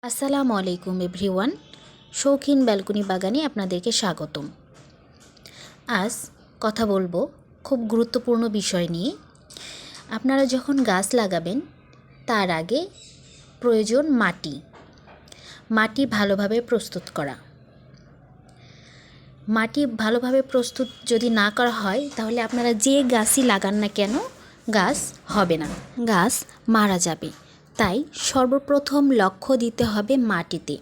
আসসালামু আলাইকুম এভরিওয়ান। শৌখিন ব্যালকনি বাগানে আপনাদেরকে স্বাগতম। আজ কথা বলবো খুব গুরুত্বপূর্ণ বিষয় নিয়ে। আপনারা যখন গাছ লাগাবেন তার আগে প্রয়োজন মাটি ভালোভাবে প্রস্তুত করা। মাটি ভালোভাবে প্রস্তুত যদি না করা হয় তাহলে আপনারা যে গাছই লাগান না কেন গাছ হবে না, গাছ মারা যাবে। তাই সর্বপ্রথম লক্ষ্য দিতে হবে মাটিতে।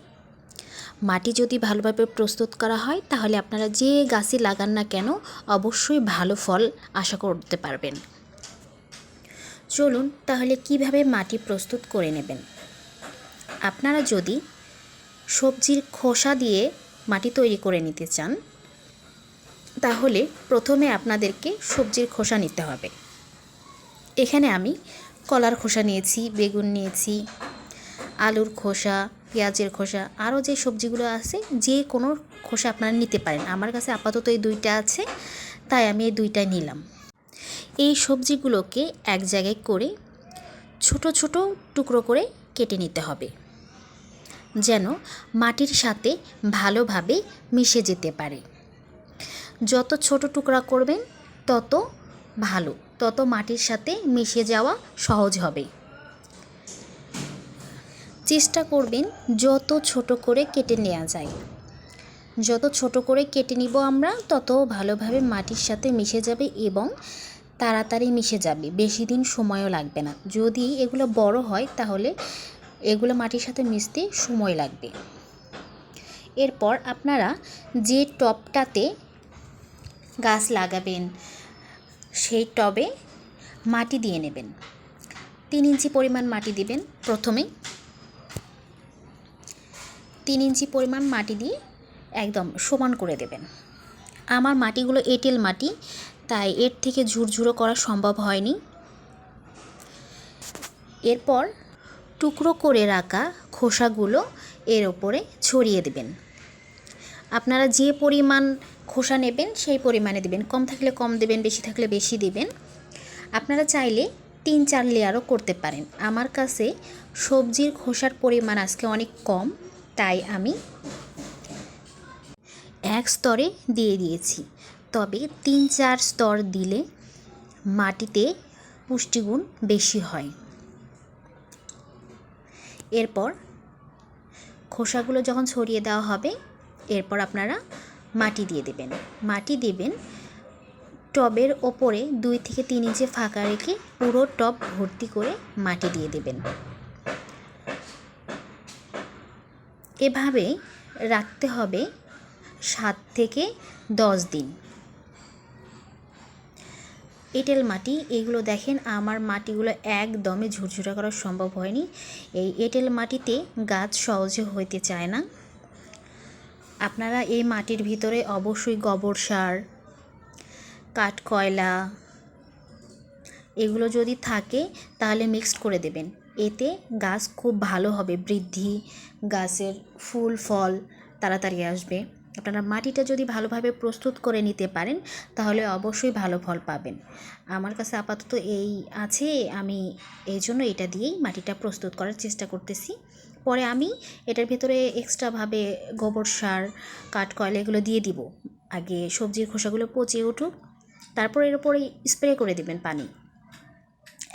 মাটি যদি ভালোভাবে প্রস্তুত করা হয় তাহলে আপনারা যে গাছই লাগান না কেন অবশ্যই ভালো ফল আশা করতে পারবেন। চলুন তাহলে কিভাবে মাটি প্রস্তুত করে নেবেন। আপনারা যদি সবজির খোসা দিয়ে মাটি তৈরি করে নিতে চান তাহলে প্রথমে আপনাদেরকে সবজির খোসা নিতে হবে। এখানে আমি কলার খোসা নিয়েছি, বেগুন নিয়েছি, আলুর খোসা, পেঁয়াজের খোসা, আরও যে সবজিগুলো আছে যে কোনো খোসা আপনারা নিতে পারেন। আমার কাছে আপাতত এই দুইটা আছে তাই আমি এই দুইটাই নিলাম। এই সবজিগুলোকে এক জায়গায় করে ছোট ছোট টুকরো করে কেটে নিতে হবে যেন মাটির সাথে ভালোভাবে মিশে যেতে পারে। যত ছোট টুকরা করবেন তত ভালো, তত মাটির সাথে মিশে যাওয়া সহজ হবে। চেষ্টা করবেন যত ছোট করে কেটে নেওয়া যায়। যত ছোট করে কেটে নিব আমরা তত ভালোভাবে মাটির সাথে মিশে যাবে এবং তাড়াতাড়ি মিশে যাবে, বেশি দিন সময়ও লাগবে না। যদি এগুলো বড় হয় তাহলে এগুলো মাটির সাথে মিশতে সময় লাগবে। এরপর আপনারা যে টবটাতে গাছ লাগাবেন সেই টবে মাটি দিয়ে নেবেন। 3 ইঞ্চি পরিমাণ মাটি দিবেন। প্রথমেই 3 ইঞ্চি পরিমাণ মাটি দিয়ে একদম সমান করে দেবেন। আমার মাটিগুলো এঁটেল মাটি, তাই এর থেকে ঝুরঝুরো করা সম্ভব হয়নি। এরপর টুকরো করে রাখা খোসাগুলো এর ওপরে ছড়িয়ে দেবেন। আপনারা যে পরিমাণ খোসা নেবেন সেই পরিমাণে দেবেন, কম থাকলে কম দেবেন, বেশি থাকলে বেশি দেবেন। আপনারা চাইলে 3-4 লেয়ারও করতে পারেন। আমার কাছে সবজির খোসার পরিমাণ আজকে অনেক কম, তাই আমি এক স্তরে দিয়ে দিয়েছি। তবে 3-4 স্তর দিলে মাটিতে পুষ্টিগুণ বেশি হয়। এরপর খোসাগুলো যখন ছড়িয়ে দেওয়া হবে এরপর আপনারা মাটি দিয়ে দেবেন। মাটি দেবেন টবের ওপরে 2 থেকে 3 ইঞ্চি ফাঁকা রেখে পুরো টব ভর্তি করে মাটি দিয়ে দেবেন। এভাবে রাখতে হবে 7 থেকে 10 দিন। এঁটেল মাটি এগুলো দেখেন, আমার মাটিগুলো একদমই ঝুরঝুরা করা সম্ভব হয়নি। এই এঁটেল মাটিতে গাছ সহজে হইতে চায় না। আপনারা এই মাটির ভিতরে অবশ্যই গোবর সার, কাঠকয়লা এগুলো যদি থাকে তাহলে মিক্সড করে দেবেন। এতে গাছ খুব ভালো হবে বৃদ্ধি, গাছের ফুল ফল তাড়াতাড়ি আসবে। আপনারা মাটিটা যদি ভালোভাবে প্রস্তুত করে নিতে পারেন তাহলে অবশ্যই ভালো ফল পাবেন। আমার কাছে আপাতত এই আছে, আমি এই জন্য এটা দিয়েই মাটিটা প্রস্তুত করার চেষ্টা করতেছি। পরে আমি এটার ভিতরে এক্সট্রাভাবে গোবর সার, কাঠকয়লা এগুলো দিয়ে দিব। আগে সবজির খোসাগুলো পচে উঠুক, তারপর এর উপরে স্প্রে করে দেবেন পানি,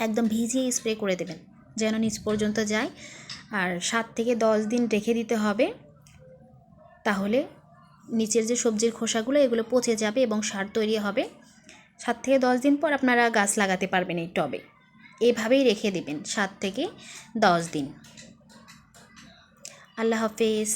একদম ভিজিয়ে স্প্রে করে দেবেন যেন নিচ পর্যন্ত যায়। আর 7 থেকে 10 দিন রেখে দিতে হবে, তাহলে নিচের যে সবজির খোসাগুলো এগুলো পচে যাবে এবং সার তৈরি হবে। 7 থেকে 10 দিন পর আপনারা গাছ লাগাতে পারবেন এই টবে। এভাবেই রেখে দেবেন 7 থেকে 10 দিন। আল্লাহ হাফেজ।